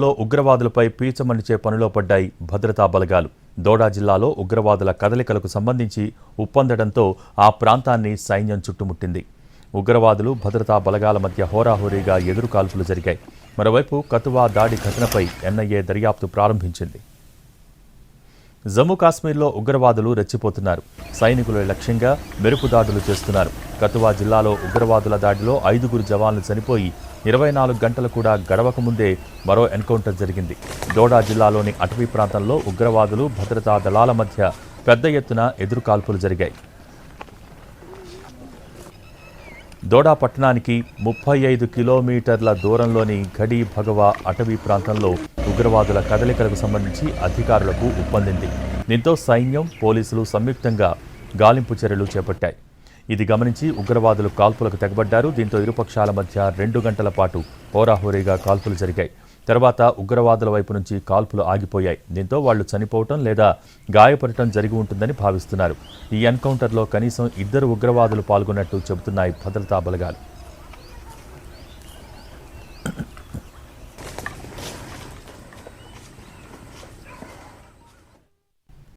లో ఉగ్రవాదులపై పీచమనిచే పనిలో పడ్డాయి భద్రతా బలగాలు. దోడా జిల్లాలో ఉగ్రవాదుల కదలికలకు సంబంధించి ఉప్పందడంతో ఆ ప్రాంతాన్ని సైన్యం చుట్టుముట్టింది. ఉగ్రవాదులు భద్రతా బలగాల మధ్య హోరాహోరీగా ఎదురుకాల్పులు జరిగాయి. మరోవైపు కతువా దాడి ఘటనపై ఎన్ఐఏ దర్యాప్తు ప్రారంభించింది. జమ్మూ కాశ్మీర్లో ఉగ్రవాదులు రెచ్చిపోతున్నారు. సైనికుల లక్ష్యంగా మెరుపు దాడులు చేస్తున్నారు. కతువా జిల్లాలో ఉగ్రవాదుల దాడిలో 5గురు జవాన్లు చనిపోయి 24 గంటలు కూడా గడవక ముందే మరో ఎన్కౌంటర్ జరిగింది. దోడా జిల్లాలోని అటవీ ప్రాంతంలో ఉగ్రవాదులు భద్రతా దళాల మధ్య పెద్ద ఎత్తున ఎదురుకాల్పులు జరిగాయి. దోడా పట్టణానికి 35 కిలోమీటర్ల దూరంలోని ఘడీ భగవా అటవీ ప్రాంతంలో ఉగ్రవాదుల కదలికలకు సంబంధించి అధికారులకు ఉప్పందింది. దీంతో సైన్యం, పోలీసులు సంయుక్తంగా గాలింపు చర్యలు చేపట్టాయి. ఇది గమనించి ఉగ్రవాదులు కాల్పులకు తెగబడ్డారు. దీంతో ఇరుపక్షాల మధ్య 2 గంటల పాటు హోరాహోరీగా కాల్పులు జరిగాయి. తర్వాత ఉగ్రవాదుల వైపు నుంచి కాల్పులు ఆగిపోయాయి. దీంతో వాళ్లు చనిపోవటం లేదా గాయపడటం జరిగి ఉంటుందని భావిస్తున్నారు. ఈ ఎన్కౌంటర్లో కనీసం 2 ఉగ్రవాదులు పాల్గొన్నట్టు చెబుతున్నాయి భద్రతా బలగాలు.